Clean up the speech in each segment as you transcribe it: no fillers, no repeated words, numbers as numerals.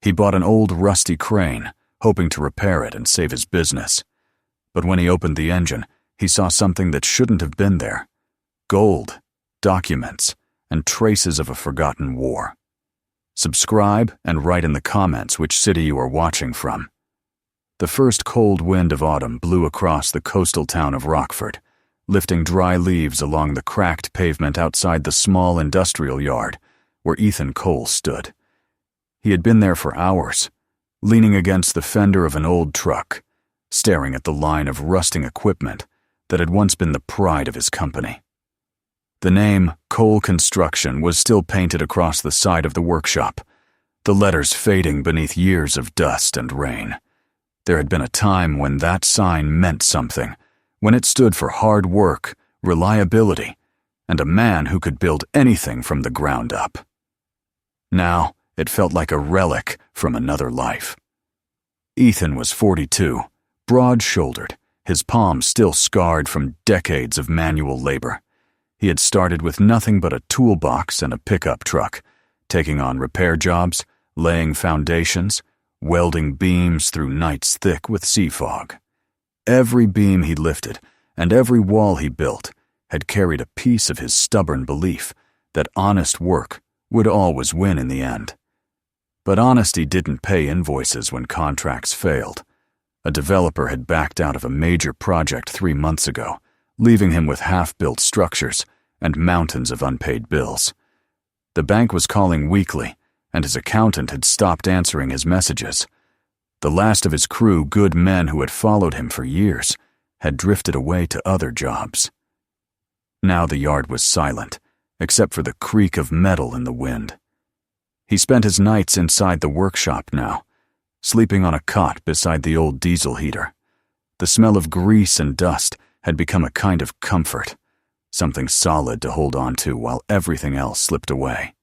He bought an old rusty crane, hoping to repair it and save his business. But when he opened the engine, he saw something that shouldn't have been there. Gold, documents, and traces of a forgotten war. Subscribe and write in the comments which city you are watching from. The first cold wind of autumn blew across the coastal town of Rockford, lifting dry leaves along the cracked pavement outside the small industrial yard where Ethan Cole stood. He had been there for hours, leaning against the fender of an old truck, staring at the line of rusting equipment that had once been the pride of his company. The name Cole Construction was still painted across the side of the workshop, the letters fading beneath years of dust and rain. There had been a time when that sign meant something, when it stood for hard work, reliability, and a man who could build anything from the ground up. Now, it felt like a relic from another life. Ethan was 42, broad-shouldered, his palms still scarred from decades of manual labor. He had started with nothing but a toolbox and a pickup truck, taking on repair jobs, laying foundations, welding beams through nights thick with sea fog. Every beam he lifted and every wall he built had carried a piece of his stubborn belief that honest work would always win in the end. But honesty didn't pay invoices when contracts failed. A developer had backed out of a major project 3 months ago, leaving him with half-built structures and mountains of unpaid bills. The bank was calling weekly, and his accountant had stopped answering his messages. The last of his crew, good men who had followed him for years, had drifted away to other jobs. Now the yard was silent, except for the creak of metal in the wind. He spent his nights inside the workshop now, sleeping on a cot beside the old diesel heater. The smell of grease and dust had become a kind of comfort, something solid to hold on to while everything else slipped away.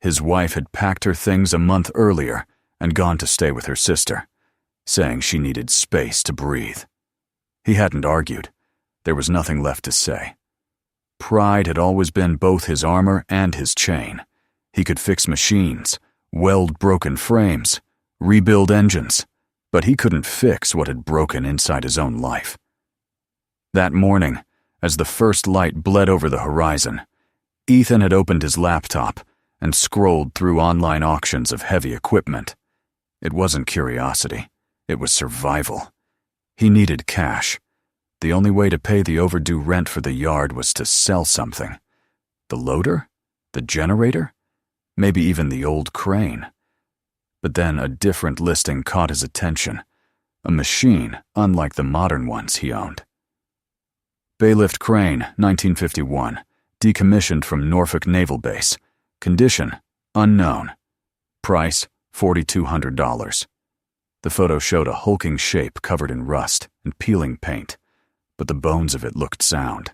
His wife had packed her things a month earlier and gone to stay with her sister, saying she needed space to breathe. He hadn't argued. There was nothing left to say. Pride had always been both his armor and his chain. He could fix machines, weld broken frames, rebuild engines, but he couldn't fix what had broken inside his own life. That morning, as the first light bled over the horizon, Ethan had opened his laptop and scrolled through online auctions of heavy equipment. It wasn't curiosity. It was survival. He needed cash. The only way to pay the overdue rent for the yard was to sell something. The loader? The generator? Maybe even the old crane. But then a different listing caught his attention. A machine, unlike the modern ones he owned. Baylift crane, 1951, decommissioned from Norfolk Naval Base. Condition, unknown. Price, $4,200. The photo showed a hulking shape covered in rust and peeling paint, but the bones of it looked sound.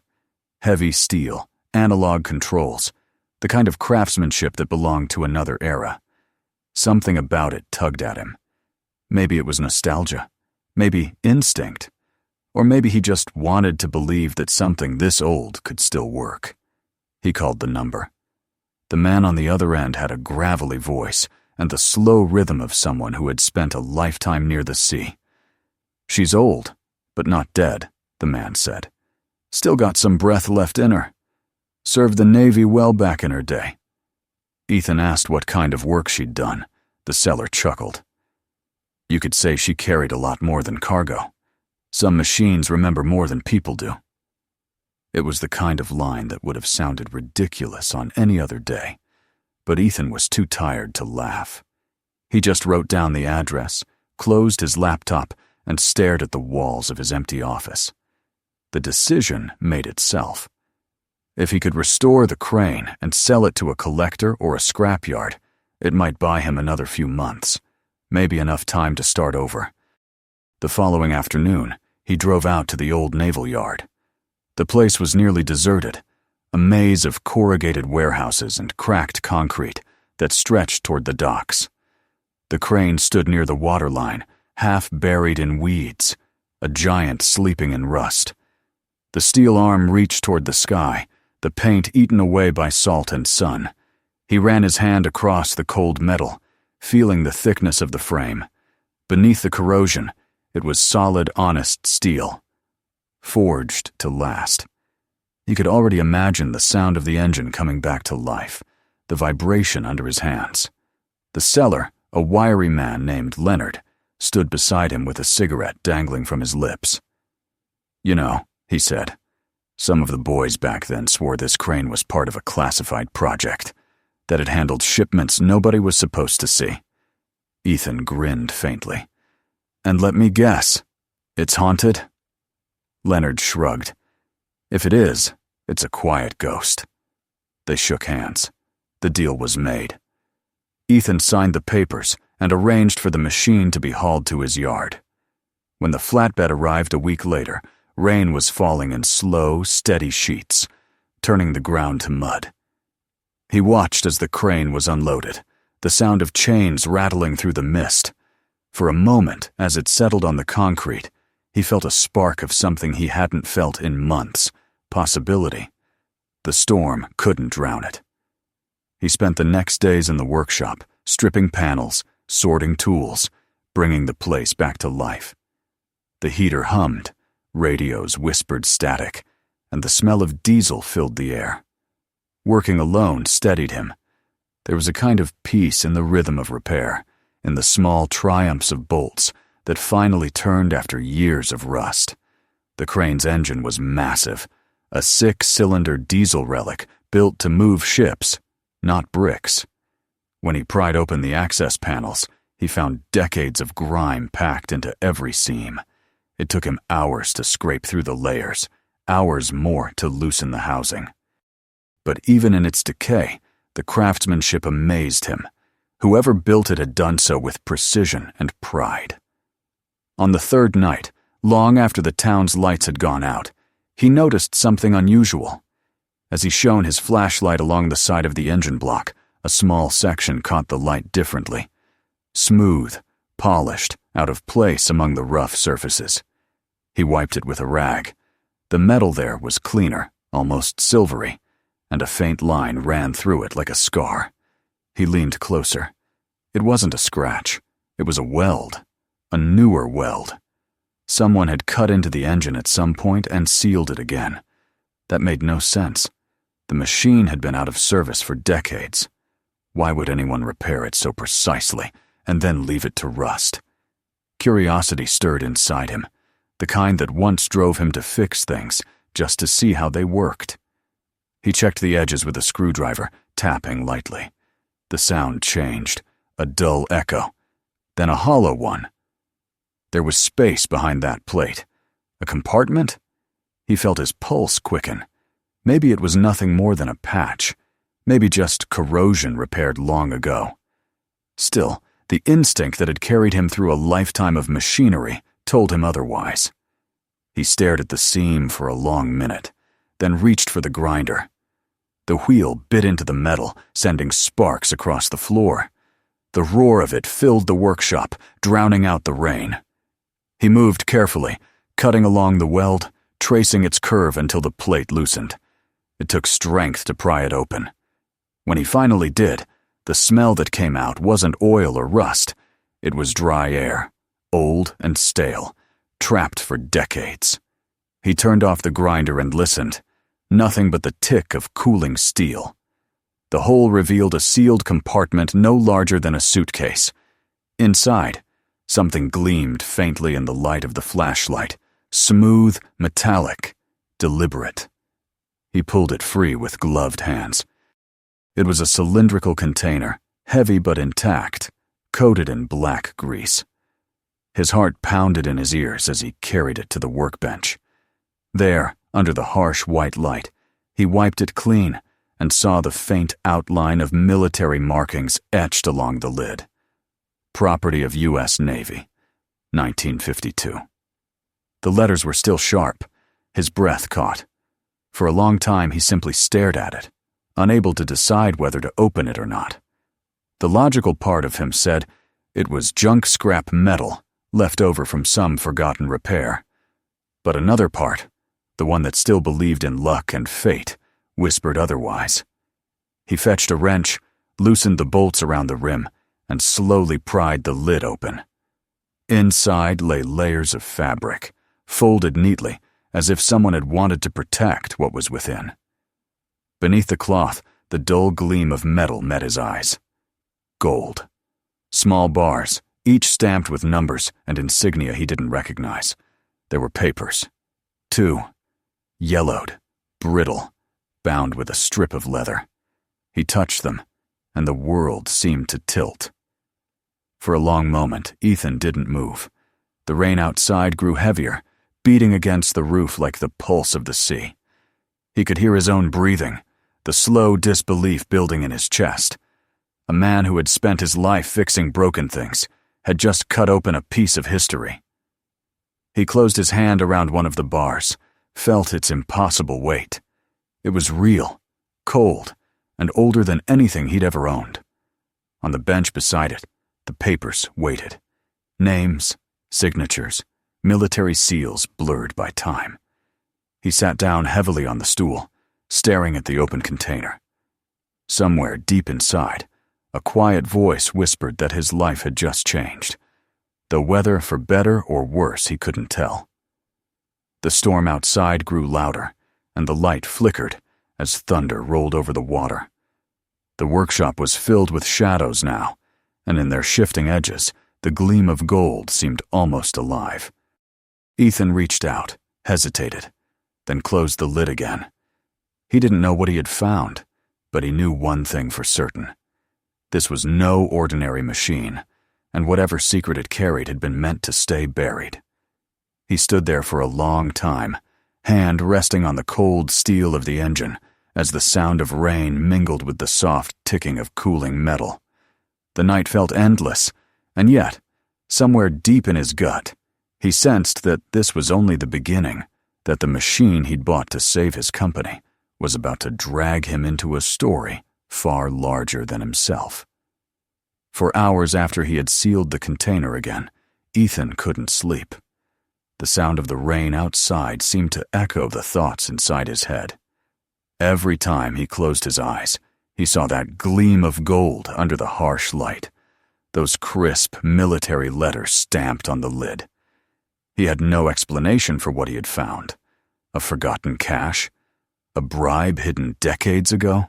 Heavy steel, analog controls, the kind of craftsmanship that belonged to another era. Something about it tugged at him. Maybe it was nostalgia, maybe instinct, or maybe he just wanted to believe that something this old could still work. He called the number. The man on the other end had a gravelly voice and the slow rhythm of someone who had spent a lifetime near the sea. "She's old, but not dead," the man said. "Still got some breath left in her. Served the Navy well back in her day." Ethan asked what kind of work she'd done. The seller chuckled. "You could say she carried a lot more than cargo. Some machines remember more than people do." It was the kind of line that would have sounded ridiculous on any other day, but Ethan was too tired to laugh. He just wrote down the address, closed his laptop, and stared at the walls of his empty office. The decision made itself. If he could restore the crane and sell it to a collector or a scrapyard, it might buy him another few months, maybe enough time to start over. The following afternoon, he drove out to the old naval yard. The place was nearly deserted, a maze of corrugated warehouses and cracked concrete that stretched toward the docks. The crane stood near the waterline, half buried in weeds, a giant sleeping in rust. The steel arm reached toward the sky, the paint eaten away by salt and sun. He ran his hand across the cold metal, feeling the thickness of the frame. Beneath the corrosion, it was solid, honest steel, forged to last. He could already imagine the sound of the engine coming back to life, the vibration under his hands. The seller, a wiry man named Leonard, stood beside him with a cigarette dangling from his lips. "You know," he said, "some of the boys back then swore this crane was part of a classified project, that it handled shipments nobody was supposed to see." Ethan grinned faintly. "And let me guess, it's haunted?" Leonard shrugged. "If it is, it's a quiet ghost." They shook hands. The deal was made. Ethan signed the papers and arranged for the machine to be hauled to his yard. When the flatbed arrived a week later, rain was falling in slow, steady sheets, turning the ground to mud. He watched as the crane was unloaded, the sound of chains rattling through the mist. For a moment, as it settled on the concrete, he felt a spark of something he hadn't felt in months, possibility. The storm couldn't drown it. He spent the next days in the workshop, stripping panels, sorting tools, bringing the place back to life. The heater hummed, radios whispered static, and the smell of diesel filled the air. Working alone steadied him. There was a kind of peace in the rhythm of repair, in the small triumphs of bolts that finally turned after years of rust. The crane's engine was massive, a 6-cylinder diesel relic built to move ships, not bricks. When he pried open the access panels, he found decades of grime packed into every seam. It took him hours to scrape through the layers, hours more to loosen the housing. But even in its decay, the craftsmanship amazed him. Whoever built it had done so with precision and pride. On the third night, long after the town's lights had gone out, he noticed something unusual. As he shone his flashlight along the side of the engine block, a small section caught the light differently. Smooth, polished, out of place among the rough surfaces. He wiped it with a rag. The metal there was cleaner, almost silvery, and a faint line ran through it like a scar. He leaned closer. It wasn't a scratch. It was a weld. A newer weld. Someone had cut into the engine at some point and sealed it again. That made no sense. The machine had been out of service for decades. Why would anyone repair it so precisely and then leave it to rust? Curiosity stirred inside him, the kind that once drove him to fix things just to see how they worked. He checked the edges with a screwdriver, tapping lightly. The sound changed, a dull echo, then a hollow one. There was space behind that plate. A compartment? He felt his pulse quicken. Maybe it was nothing more than a patch. Maybe just corrosion repaired long ago. Still, the instinct that had carried him through a lifetime of machinery told him otherwise. He stared at the seam for a long minute, then reached for the grinder. The wheel bit into the metal, sending sparks across the floor. The roar of it filled the workshop, drowning out the rain. He moved carefully, cutting along the weld, tracing its curve until the plate loosened. It took strength to pry it open. When he finally did, the smell that came out wasn't oil or rust. It was dry air, old and stale, trapped for decades. He turned off the grinder and listened. Nothing but the tick of cooling steel. The hole revealed a sealed compartment no larger than a suitcase. Inside, something gleamed faintly in the light of the flashlight, smooth, metallic, deliberate. He pulled it free with gloved hands. It was a cylindrical container, heavy but intact, coated in black grease. His heart pounded in his ears as he carried it to the workbench. There, under the harsh white light, he wiped it clean and saw the faint outline of military markings etched along the lid. Property of U.S. Navy, 1952. The letters were still sharp. His breath caught. For a long time he simply stared at it, unable to decide whether to open it or not. The logical part of him said it was junk scrap metal left over from some forgotten repair. But another part, the one that still believed in luck and fate, whispered otherwise. He fetched a wrench, loosened the bolts around the rim, and slowly pried the lid open. Inside lay layers of fabric, folded neatly, as if someone had wanted to protect what was within. Beneath the cloth, the dull gleam of metal met his eyes. Gold. Small bars, each stamped with numbers and insignia he didn't recognize. There were papers. 2. Yellowed, brittle, bound with a strip of leather. He touched them, and the world seemed to tilt. For a long moment, Ethan didn't move. The rain outside grew heavier, beating against the roof like the pulse of the sea. He could hear his own breathing, the slow disbelief building in his chest. A man who had spent his life fixing broken things had just cut open a piece of history. He closed his hand around one of the bars, felt its impossible weight. It was real, cold, and older than anything he'd ever owned. On the bench beside it, the papers waited. Names, signatures, military seals blurred by time. He sat down heavily on the stool, staring at the open container. Somewhere deep inside, a quiet voice whispered that his life had just changed, though whether for better or worse he couldn't tell. The storm outside grew louder, and the light flickered as thunder rolled over the water. The workshop was filled with shadows now, and in their shifting edges, the gleam of gold seemed almost alive. Ethan reached out, hesitated, then closed the lid again. He didn't know what he had found, but he knew one thing for certain. This was no ordinary machine, and whatever secret it carried had been meant to stay buried. He stood there for a long time, hand resting on the cold steel of the engine, as the sound of rain mingled with the soft ticking of cooling metal. The night felt endless, and yet, somewhere deep in his gut, he sensed that this was only the beginning, that the machine he'd bought to save his company was about to drag him into a story far larger than himself. For hours after he had sealed the container again, Ethan couldn't sleep. The sound of the rain outside seemed to echo the thoughts inside his head. Every time he closed his eyes, he saw that gleam of gold under the harsh light, those crisp military letters stamped on the lid. He had no explanation for what he had found. A forgotten cache? A bribe hidden decades ago?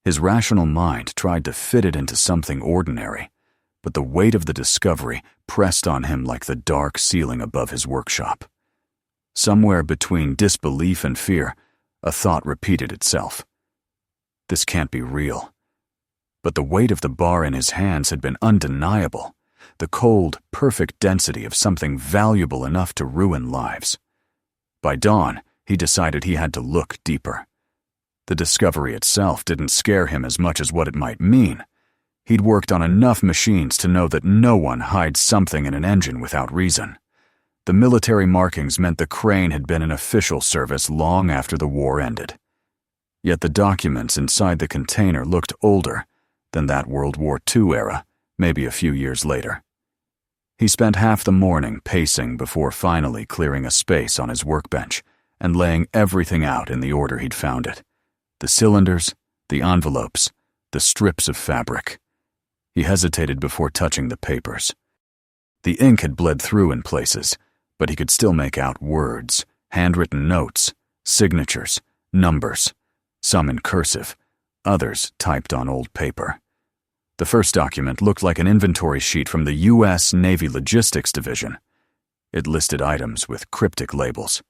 His rational mind tried to fit it into something ordinary, but the weight of the discovery pressed on him like the dark ceiling above his workshop. Somewhere between disbelief and fear, a thought repeated itself. This can't be real. But the weight of the bar in his hands had been undeniable, the cold, perfect density of something valuable enough to ruin lives. By dawn, he decided he had to look deeper. The discovery itself didn't scare him as much as what it might mean. He'd worked on enough machines to know that no one hides something in an engine without reason. The military markings meant the crane had been in official service long after the war ended. Yet the documents inside the container looked older than that World War II era, maybe a few years later. He spent half the morning pacing before finally clearing a space on his workbench and laying everything out in the order he'd found it. The cylinders, the envelopes, the strips of fabric. He hesitated before touching the papers. The ink had bled through in places, but he could still make out words, handwritten notes, signatures, numbers, some in cursive, others typed on old paper. The first document looked like an inventory sheet from the U.S. Navy Logistics Division. It listed items with cryptic labels: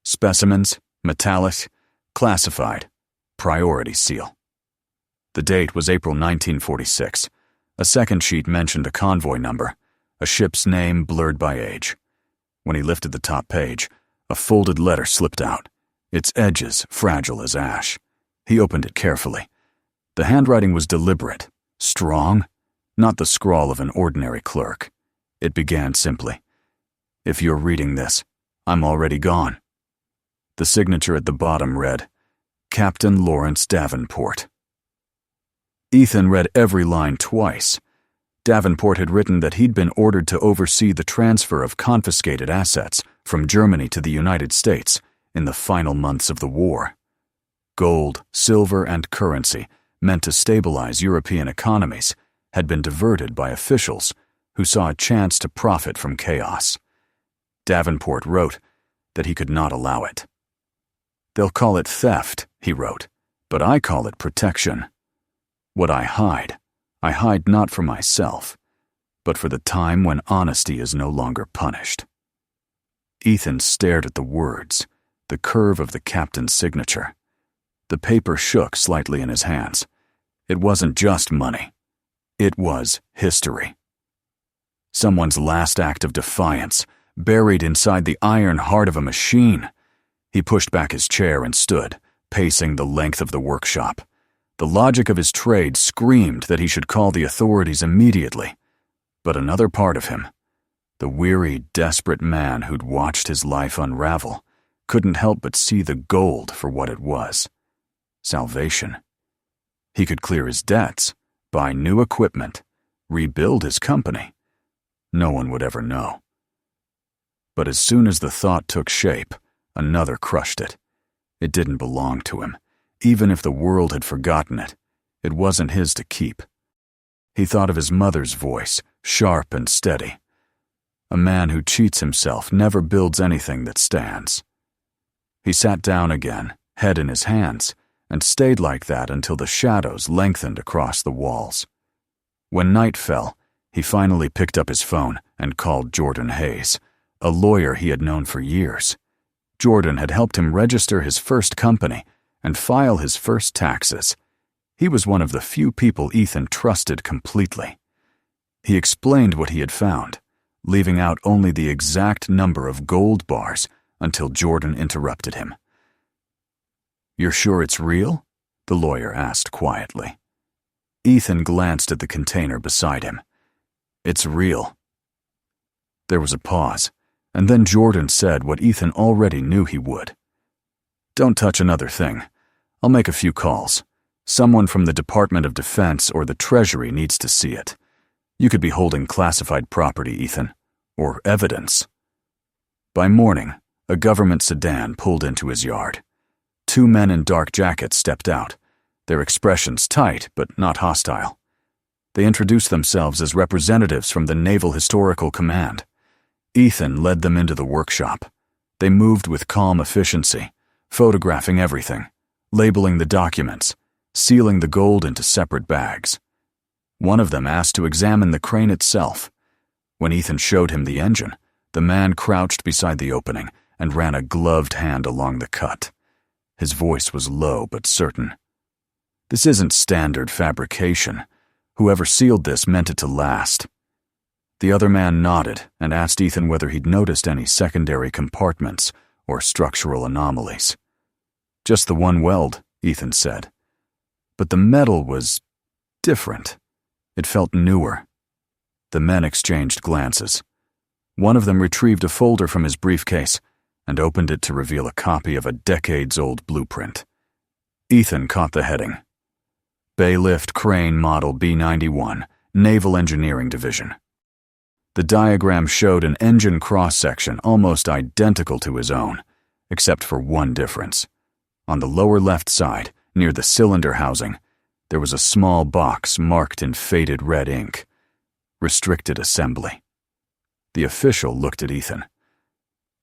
specimens, metallic, classified, priority seal. The date was April 1946. A second sheet mentioned a convoy number, a ship's name blurred by age. When he lifted the top page, a folded letter slipped out, its edges fragile as ash. He opened it carefully. The handwriting was deliberate, strong, not the scrawl of an ordinary clerk. It began simply, "If you're reading this, I'm already gone." The signature at the bottom read, "Captain Lawrence Davenport." Ethan read every line twice. Davenport had written that he'd been ordered to oversee the transfer of confiscated assets from Germany to the United States in the final months of the war. Gold, silver, and currency meant to stabilize European economies had been diverted by officials who saw a chance to profit from chaos. Davenport wrote that he could not allow it. "They'll call it theft," he wrote, "but I call it protection. What I hide not for myself, but for the time when honesty is no longer punished." Ethan stared at the words, the curve of the captain's signature. The paper shook slightly in his hands. It wasn't just money. It was history. Someone's last act of defiance, buried inside the iron heart of a machine. He pushed back his chair and stood, pacing the length of the workshop. The logic of his trade screamed that he should call the authorities immediately. But another part of him, the weary, desperate man who'd watched his life unravel, couldn't help but see the gold for what it was. Salvation. He could clear his debts, buy new equipment, rebuild his company. No one would ever know. But as soon as the thought took shape, another crushed it. It didn't belong to him. Even if the world had forgotten it, it wasn't his to keep. He thought of his mother's voice, sharp and steady. A man who cheats himself never builds anything that stands. He sat down again, head in his hands, and stayed like that until the shadows lengthened across the walls. When night fell, he finally picked up his phone and called Jordan Hayes, a lawyer he had known for years. Jordan had helped him register his first company and file his first taxes. He was one of the few people Ethan trusted completely. He explained what he had found, leaving out only the exact number of gold bars until Jordan interrupted him. "You're sure it's real?" the lawyer asked quietly. Ethan glanced at the container beside him. "It's real." There was a pause, and then Jordan said what Ethan already knew he would. "Don't touch another thing. I'll make a few calls. Someone from the Department of Defense or the Treasury needs to see it. You could be holding classified property, Ethan, or evidence." By morning, a government sedan pulled into his yard. Two men in dark jackets stepped out, their expressions tight but not hostile. They introduced themselves as representatives from the Naval Historical Command. Ethan led them into the workshop. They moved with calm efficiency, photographing everything, labeling the documents, sealing the gold into separate bags. One of them asked to examine the crane itself. When Ethan showed him the engine, the man crouched beside the opening and ran a gloved hand along the cut. His voice was low but certain. "This isn't standard fabrication. Whoever sealed this meant it to last." The other man nodded and asked Ethan whether he'd noticed any secondary compartments or structural anomalies. "Just the one weld," Ethan said. But the metal was different. It felt newer. The men exchanged glances. One of them retrieved a folder from his briefcase and opened it to reveal a copy of a decades-old blueprint. Ethan caught the heading. Baylift Crane Model B91, Naval Engineering Division. The diagram showed an engine cross-section almost identical to his own, except for one difference. On the lower left side, near the cylinder housing, there was a small box marked in faded red ink. Restricted assembly. The official looked at Ethan.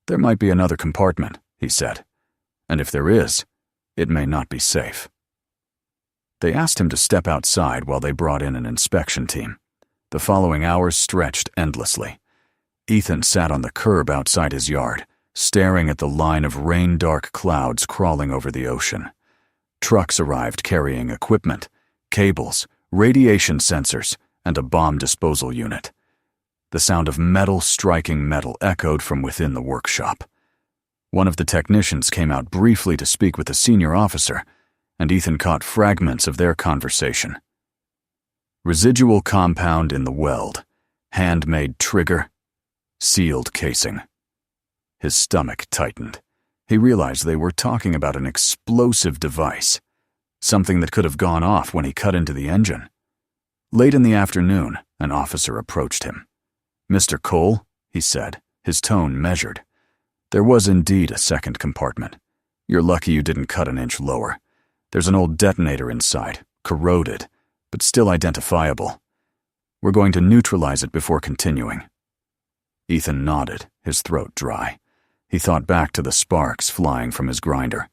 "There might be another compartment," he said, "and if there is, it may not be safe." They asked him to step outside while they brought in an inspection team. The following hours stretched endlessly. Ethan sat on the curb outside his yard, staring at the line of rain-dark clouds crawling over the ocean. Trucks arrived carrying equipment, cables, radiation sensors, and a bomb disposal unit. The sound of metal striking metal echoed from within the workshop. One of the technicians came out briefly to speak with a senior officer, and Ethan caught fragments of their conversation. Residual compound in the weld, handmade trigger, sealed casing. His stomach tightened. He realized they were talking about an explosive device, something that could have gone off when he cut into the engine. Late in the afternoon, an officer approached him. "Mr. Cole," he said, his tone measured. "There was indeed a second compartment. You're lucky you didn't cut an inch lower. There's an old detonator inside, corroded, but still identifiable. We're going to neutralize it before continuing." Ethan nodded, his throat dry. He thought back to the sparks flying from his grinder,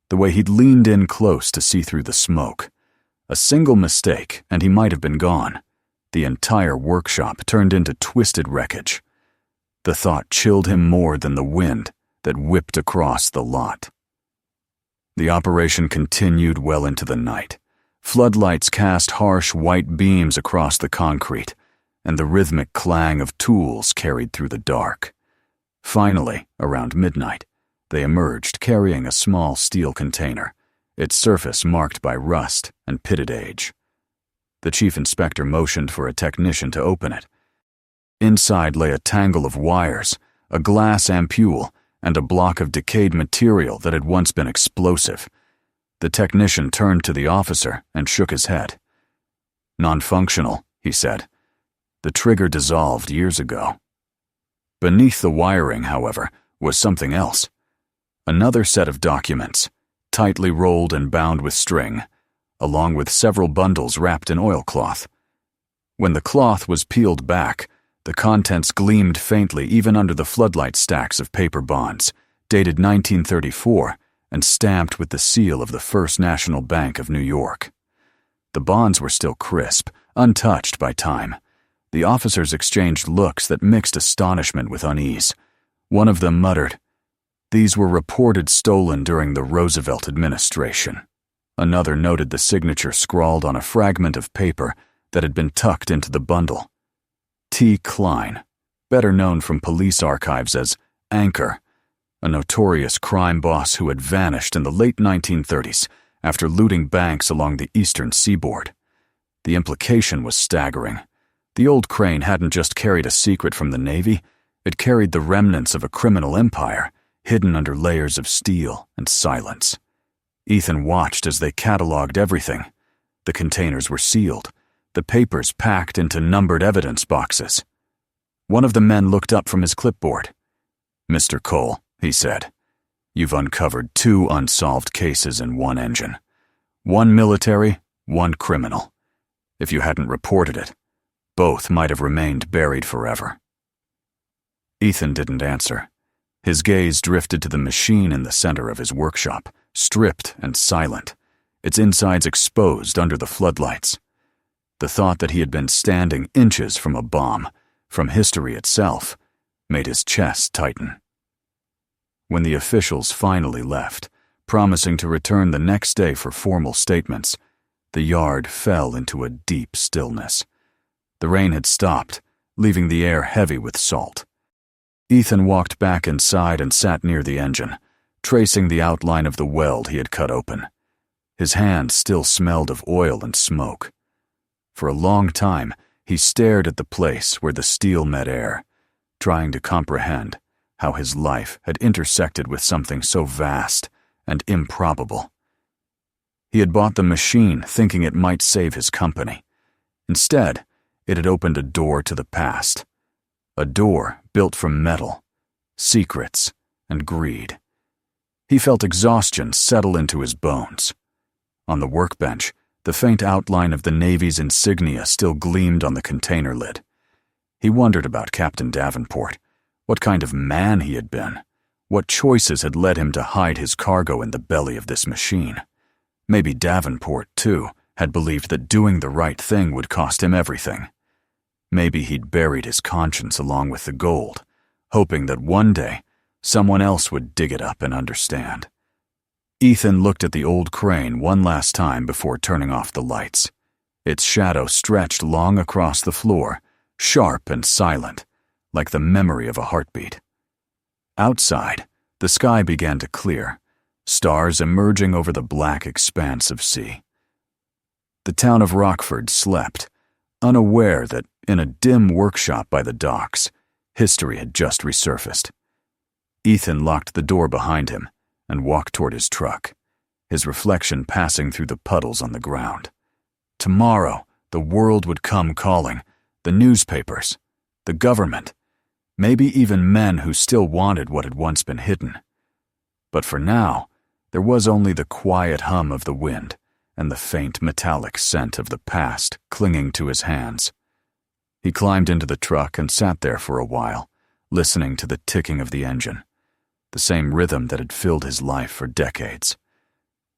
the way he'd leaned in close to see through the smoke. A single mistake, and he might have been gone. The entire workshop turned into twisted wreckage. The thought chilled him more than the wind that whipped across the lot. The operation continued well into the night. Floodlights cast harsh white beams across the concrete, and the rhythmic clang of tools carried through the dark. Finally, around midnight, they emerged carrying a small steel container, its surface marked by rust and pitted age. The chief inspector motioned for a technician to open it. Inside lay a tangle of wires, a glass ampule, and a block of decayed material that had once been explosive. The technician turned to the officer and shook his head. "Non-functional," he said. "The trigger dissolved years ago." Beneath the wiring, however, was something else. Another set of documents, tightly rolled and bound with string, along with several bundles wrapped in oilcloth. When the cloth was peeled back, the contents gleamed faintly even under the floodlight stacks of paper bonds, dated 1934 and stamped with the seal of the First National Bank of New York. The bonds were still crisp, untouched by time. The officers exchanged looks that mixed astonishment with unease. One of them muttered, "These were reported stolen during the Roosevelt administration." Another noted the signature scrawled on a fragment of paper that had been tucked into the bundle. T. Klein, better known from police archives as Anchor, a notorious crime boss who had vanished in the late 1930s after looting banks along the eastern seaboard. The implication was staggering. The old Crane hadn't just carried a secret from the Navy, it carried the remnants of a criminal empire, hidden under layers of steel and silence. Ethan watched as they cataloged everything. The containers were sealed, the papers packed into numbered evidence boxes. One of the men looked up from his clipboard. "Mr. Cole," he said, "you've uncovered 2 unsolved cases in one engine. One military, one criminal. If you hadn't reported it, both might have remained buried forever." Ethan didn't answer. His gaze drifted to the machine in the center of his workshop, stripped and silent, its insides exposed under the floodlights. The thought that he had been standing inches from a bomb, from history itself, made his chest tighten. When the officials finally left, promising to return the next day for formal statements, the yard fell into a deep stillness. The rain had stopped, leaving the air heavy with salt. Ethan walked back inside and sat near the engine, tracing the outline of the weld he had cut open. His hand still smelled of oil and smoke. For a long time, he stared at the place where the steel met air, trying to comprehend how his life had intersected with something so vast and improbable. He had bought the machine thinking it might save his company. Instead, it had opened a door to the past. A door built from metal, secrets, and greed. He felt exhaustion settle into his bones. On the workbench, the faint outline of the Navy's insignia still gleamed on the container lid. He wondered about Captain Davenport, what kind of man he had been, what choices had led him to hide his cargo in the belly of this machine. Maybe Davenport, too, had believed that doing the right thing would cost him everything. Maybe he'd buried his conscience along with the gold, hoping that one day someone else would dig it up and understand. Ethan looked at the old Crane one last time before turning off the lights. Its shadow stretched long across the floor, sharp and silent, like the memory of a heartbeat. Outside, the sky began to clear, stars emerging over the black expanse of sea. The town of Rockford slept, unaware that in a dim workshop by the docks, history had just resurfaced. Ethan locked the door behind him and walked toward his truck, his reflection passing through the puddles on the ground. Tomorrow, the world would come calling, the newspapers, the government, maybe even men who still wanted what had once been hidden. But for now, there was only the quiet hum of the wind and the faint metallic scent of the past clinging to his hands. He climbed into the truck and sat there for a while, listening to the ticking of the engine, the same rhythm that had filled his life for decades.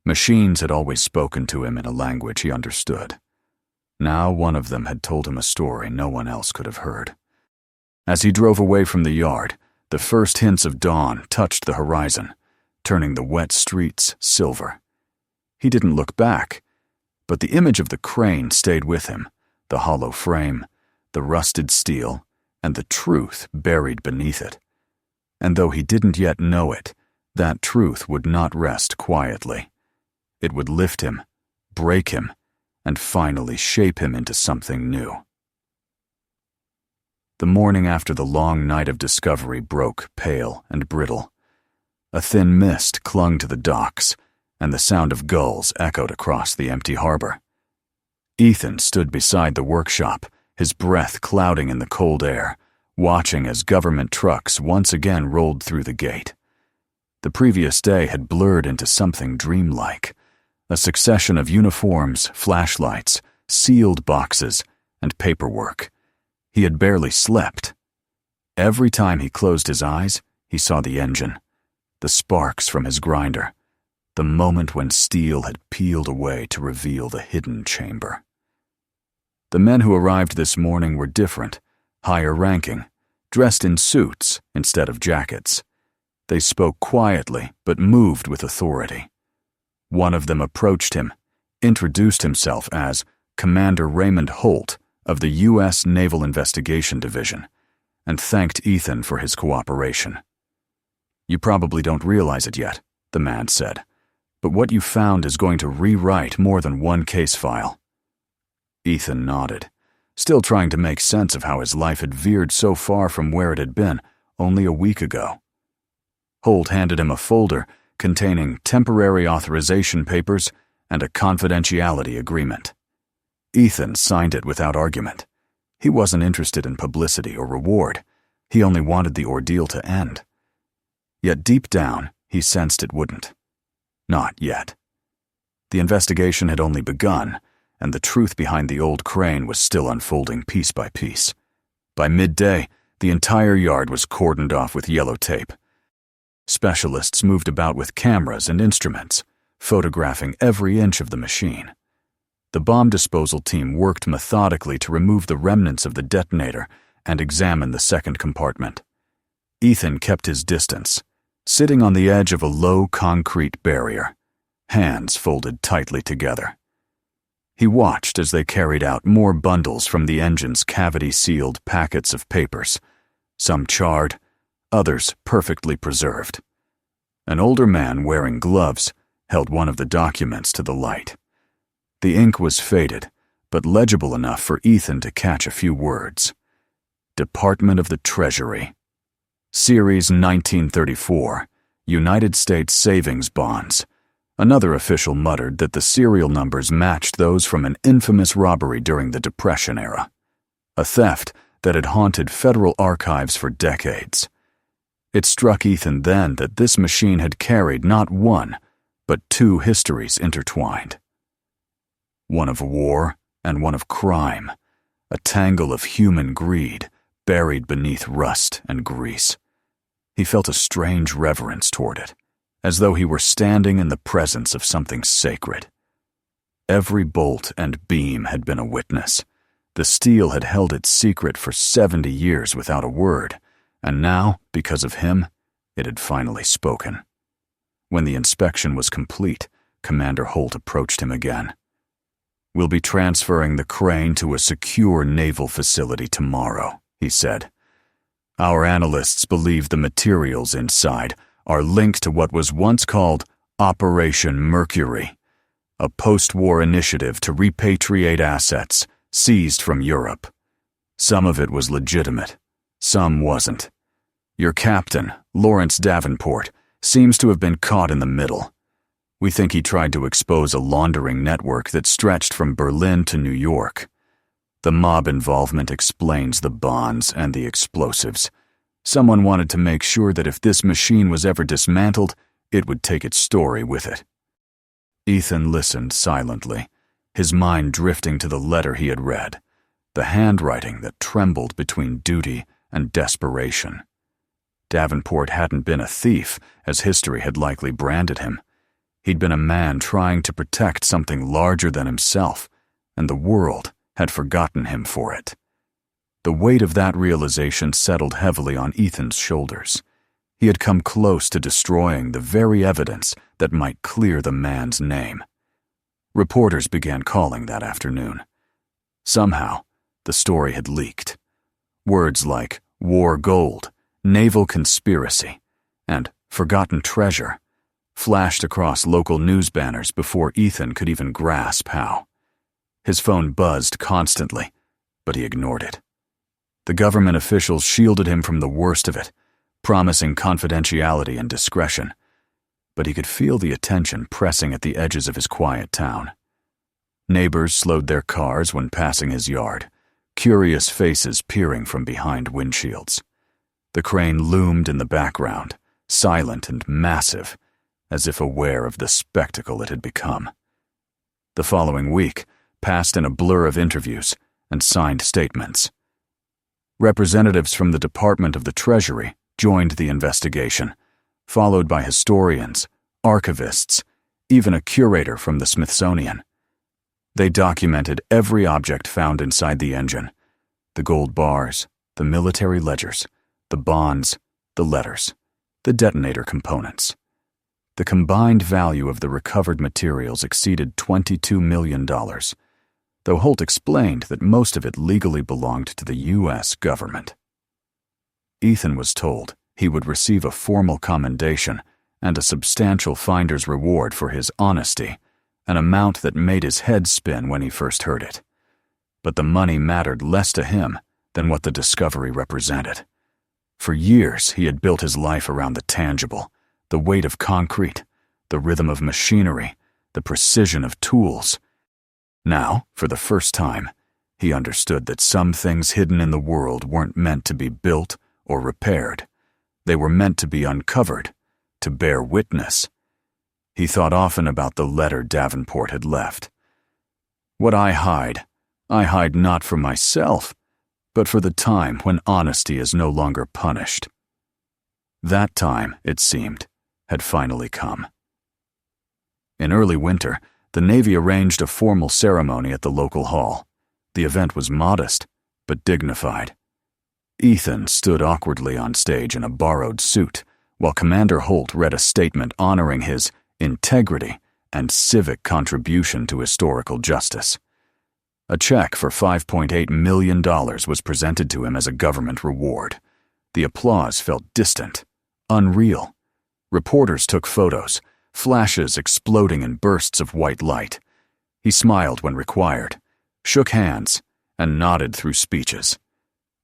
Machines had always spoken to him in a language he understood. Now one of them had told him a story no one else could have heard. As he drove away from the yard, the first hints of dawn touched the horizon, turning the wet streets silver. He didn't look back, but the image of the crane stayed with him, the hollow frame, the rusted steel, and the truth buried beneath it. And though he didn't yet know it, that truth would not rest quietly. It would lift him, break him, and finally shape him into something new. The morning after the long night of discovery broke pale and brittle. A thin mist clung to the docks, and the sound of gulls echoed across the empty harbor. Ethan stood beside the workshop, his breath clouding in the cold air, watching as government trucks once again rolled through the gate. The previous day had blurred into something dreamlike, a succession of uniforms, flashlights, sealed boxes, and paperwork. He had barely slept. Every time he closed his eyes, he saw the engine, the sparks from his grinder, the moment when steel had peeled away to reveal the hidden chamber. The men who arrived this morning were different, higher ranking, dressed in suits instead of jackets. They spoke quietly but moved with authority. One of them approached him, introduced himself as Commander Raymond Holt of the U.S. Naval Investigation Division, and thanked Ethan for his cooperation. "You probably don't realize it yet," the man said, "but what you found is going to rewrite more than one case file." Ethan nodded, still trying to make sense of how his life had veered so far from where it had been only a week ago. Holt handed him a folder containing temporary authorization papers and a confidentiality agreement. Ethan signed it without argument. He wasn't interested in publicity or reward. He only wanted the ordeal to end. Yet deep down, he sensed it wouldn't. Not yet. The investigation had only begun, and the truth behind the old crane was still unfolding piece by piece. By midday, the entire yard was cordoned off with yellow tape. Specialists moved about with cameras and instruments, photographing every inch of the machine. The bomb disposal team worked methodically to remove the remnants of the detonator and examine the second compartment. Ethan kept his distance, sitting on the edge of a low concrete barrier, hands folded tightly together. He watched as they carried out more bundles from the engine's cavity-sealed packets of papers, some charred, others perfectly preserved. An older man wearing gloves held one of the documents to the light. The ink was faded, but legible enough for Ethan to catch a few words. Department of the Treasury. Series 1934, United States Savings Bonds. Another official muttered that the serial numbers matched those from an infamous robbery during the Depression era, a theft that had haunted federal archives for decades. It struck Ethan then that this machine had carried not one, but two histories intertwined. One of war and one of crime, a tangle of human greed buried beneath rust and grease. He felt a strange reverence toward it, as though he were standing in the presence of something sacred. Every bolt and beam had been a witness. The steel had held its secret for 70 years without a word, and now, because of him, it had finally spoken. When the inspection was complete, Commander Holt approached him again. "We'll be transferring the crane to a secure naval facility tomorrow," he said. "Our analysts believe the materials inside are linked to what was once called Operation Mercury, a post-war initiative to repatriate assets seized from Europe. Some of it was legitimate, some wasn't. Your captain, Lawrence Davenport, seems to have been caught in the middle. We think he tried to expose a laundering network that stretched from Berlin to New York. The mob involvement explains the bonds and the explosives. Someone wanted to make sure that if this machine was ever dismantled, it would take its story with it." Ethan listened silently, his mind drifting to the letter he had read, the handwriting that trembled between duty and desperation. Davenport hadn't been a thief, as history had likely branded him. He'd been a man trying to protect something larger than himself, and the world had forgotten him for it. The weight of that realization settled heavily on Ethan's shoulders. He had come close to destroying the very evidence that might clear the man's name. Reporters began calling that afternoon. Somehow, the story had leaked. Words like war gold, naval conspiracy, and forgotten treasure flashed across local news banners before Ethan could even grasp how. His phone buzzed constantly, but he ignored it. The government officials shielded him from the worst of it, promising confidentiality and discretion, but he could feel the attention pressing at the edges of his quiet town. Neighbors slowed their cars when passing his yard, curious faces peering from behind windshields. The crane loomed in the background, silent and massive, as if aware of the spectacle it had become. The following week passed in a blur of interviews and signed statements. Representatives from the Department of the Treasury joined the investigation, followed by historians, archivists, even a curator from the Smithsonian. They documented every object found inside the engine: the gold bars, the military ledgers, the bonds, the letters, the detonator components. The combined value of the recovered materials exceeded $22 million, though Holt explained that most of it legally belonged to the U.S. government. Ethan was told he would receive a formal commendation and a substantial finder's reward for his honesty, an amount that made his head spin when he first heard it. But the money mattered less to him than what the discovery represented. For years, he had built his life around the tangible, the weight of concrete, the rhythm of machinery, the precision of tools. Now, for the first time, he understood that some things hidden in the world weren't meant to be built or repaired. They were meant to be uncovered, to bear witness. He thought often about the letter Davenport had left. What I hide not for myself, but for the time when honesty is no longer punished. That time, it seemed, had finally come. In early winter, the Navy arranged a formal ceremony at the local hall. The event was modest, but dignified. Ethan stood awkwardly on stage in a borrowed suit, while Commander Holt read a statement honoring his integrity and civic contribution to historical justice. A check for $5.8 million was presented to him as a government reward. The applause felt distant, unreal. Reporters took photos, flashes exploding in bursts of white light. He smiled when required, shook hands, and nodded through speeches.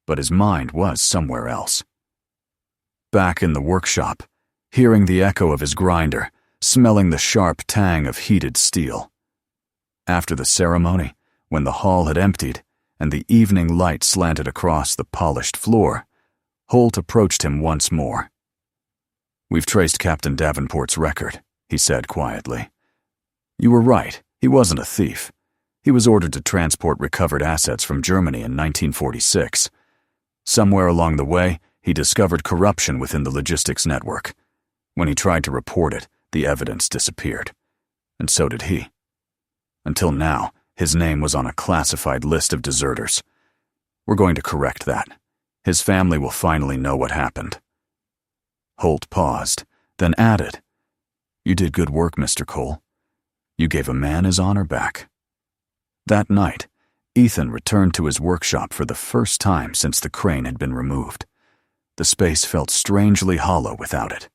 But his mind was somewhere else. Back in the workshop, hearing the echo of his grinder, smelling the sharp tang of heated steel. After the ceremony, when the hall had emptied and the evening light slanted across the polished floor, Holt approached him once more. "We've traced Captain Davenport's record," he said quietly. "You were right, he wasn't a thief. He was ordered to transport recovered assets from Germany in 1946. Somewhere along the way, he discovered corruption within the logistics network. When he tried to report it, the evidence disappeared. And so did he. Until now, his name was on a classified list of deserters. We're going to correct that. His family will finally know what happened." Holt paused, then added, "You did good work, Mr. Cole. You gave a man his honor back." That night, Ethan returned to his workshop for the first time since the crane had been removed. The space felt strangely hollow without it.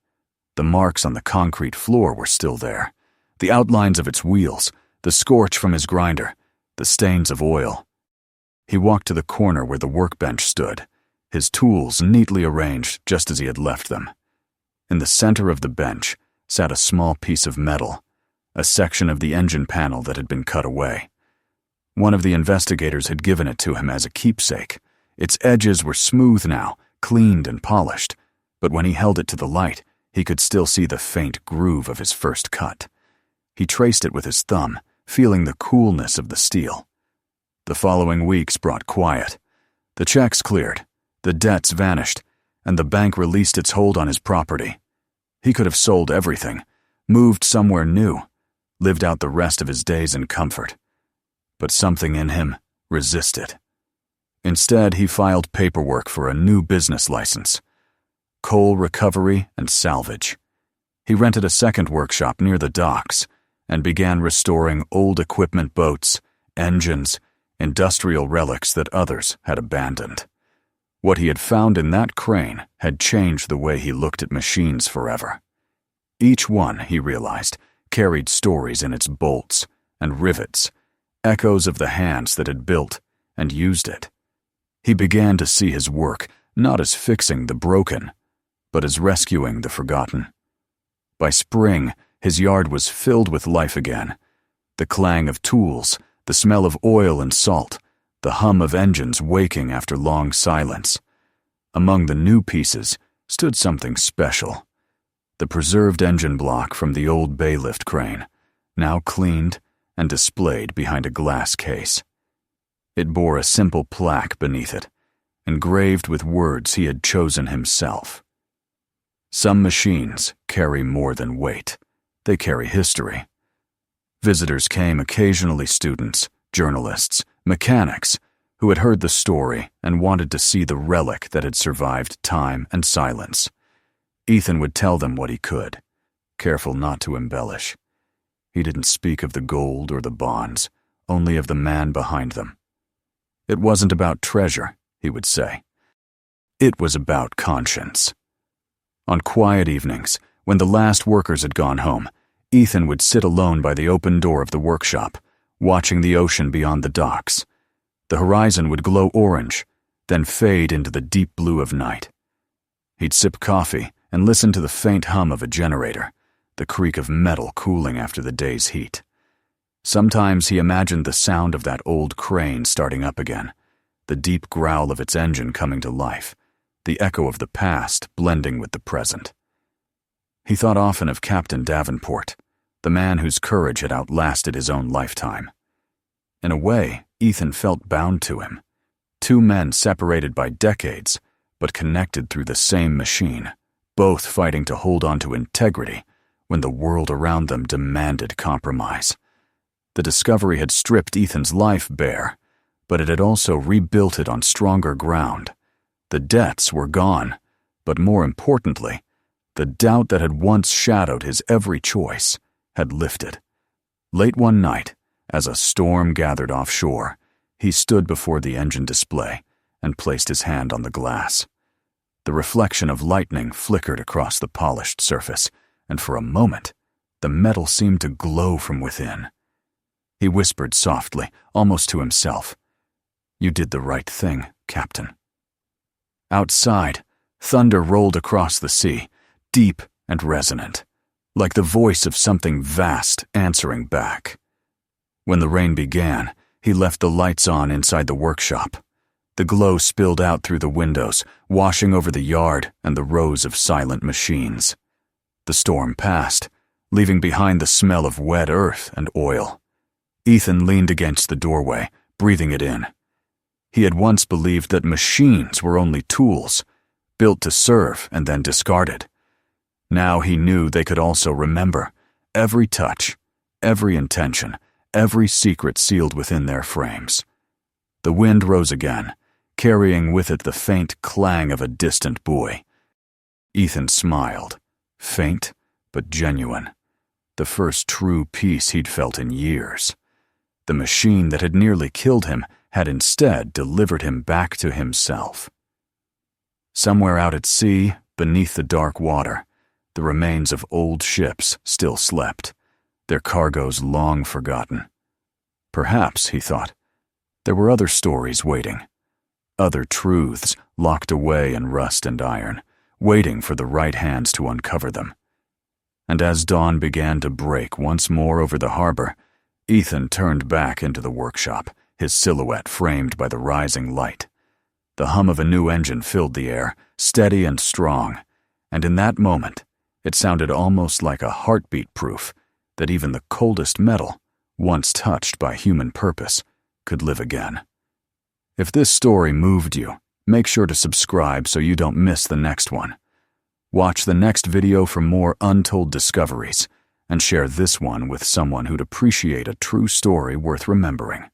The marks on the concrete floor were still there, the outlines of its wheels, the scorch from his grinder, the stains of oil. He walked to the corner where the workbench stood, his tools neatly arranged just as he had left them. In the center of the bench sat a small piece of metal, a section of the engine panel that had been cut away. One of the investigators had given it to him as a keepsake. Its edges were smooth now, cleaned and polished, but when he held it to the light, he could still see the faint groove of his first cut. He traced it with his thumb, feeling the coolness of the steel. The following weeks brought quiet. The checks cleared, the debts vanished, and the bank released its hold on his property. He could have sold everything, moved somewhere new, lived out the rest of his days in comfort. But something in him resisted. Instead, he filed paperwork for a new business license: coal recovery and salvage. He rented a second workshop near the docks and began restoring old equipment, boats, engines, industrial relics that others had abandoned. What he had found in that crane had changed the way he looked at machines forever. Each one, he realized, carried stories in its bolts and rivets, echoes of the hands that had built and used it. He began to see his work not as fixing the broken, but as rescuing the forgotten. By spring, his yard was filled with life again. The clang of tools, the smell of oil and salt, the hum of engines waking after long silence. Among the new pieces stood something special: the preserved engine block from the old baylift crane, now cleaned and displayed behind a glass case. It bore a simple plaque beneath it, engraved with words he had chosen himself. Some machines carry more than weight. They carry history. Visitors came occasionally: students, journalists, mechanics, who had heard the story and wanted to see the relic that had survived time and silence. Ethan would tell them what he could, careful not to embellish. He didn't speak of the gold or the bonds, only of the man behind them. It wasn't about treasure, he would say. It was about conscience. On quiet evenings, when the last workers had gone home, Ethan would sit alone by the open door of the workshop, watching the ocean beyond the docks. The horizon would glow orange, then fade into the deep blue of night. He'd sip coffee and listen to the faint hum of a generator, the creak of metal cooling after the day's heat. Sometimes he imagined the sound of that old crane starting up again, the deep growl of its engine coming to life, the echo of the past blending with the present. He thought often of Captain Davenport, the man whose courage had outlasted his own lifetime. In a way, Ethan felt bound to him. Two men separated by decades, but connected through the same machine, both fighting to hold on to integrity when the world around them demanded compromise. The discovery had stripped Ethan's life bare, but it had also rebuilt it on stronger ground. The debts were gone, but more importantly, the doubt that had once shadowed his every choice had lifted. Late one night, as a storm gathered offshore, he stood before the engine display and placed his hand on the glass. The reflection of lightning flickered across the polished surface, and for a moment, the metal seemed to glow from within. He whispered softly, almost to himself, "You did the right thing, Captain." Outside, thunder rolled across the sea, deep and resonant, like the voice of something vast answering back. When the rain began, he left the lights on inside the workshop. The glow spilled out through the windows, washing over the yard and the rows of silent machines. The storm passed, leaving behind the smell of wet earth and oil. Ethan leaned against the doorway, breathing it in. He had once believed that machines were only tools, built to serve and then discarded. Now he knew they could also remember every touch, every intention, every secret sealed within their frames. The wind rose again, carrying with it the faint clang of a distant buoy. Ethan smiled, faint but genuine, the first true peace he'd felt in years. The machine that had nearly killed him had instead delivered him back to himself. Somewhere out at sea, beneath the dark water, the remains of old ships still slept, their cargoes long forgotten. Perhaps, he thought, there were other stories waiting, other truths locked away in rust and iron, waiting for the right hands to uncover them. And as dawn began to break once more over the harbor, Ethan turned back into the workshop, his silhouette framed by the rising light. The hum of a new engine filled the air, steady and strong, and in that moment, it sounded almost like a heartbeat proof that even the coldest metal, once touched by human purpose, could live again. If this story moved you, make sure to subscribe so you don't miss the next one. Watch the next video for more untold discoveries, and share this one with someone who'd appreciate a true story worth remembering.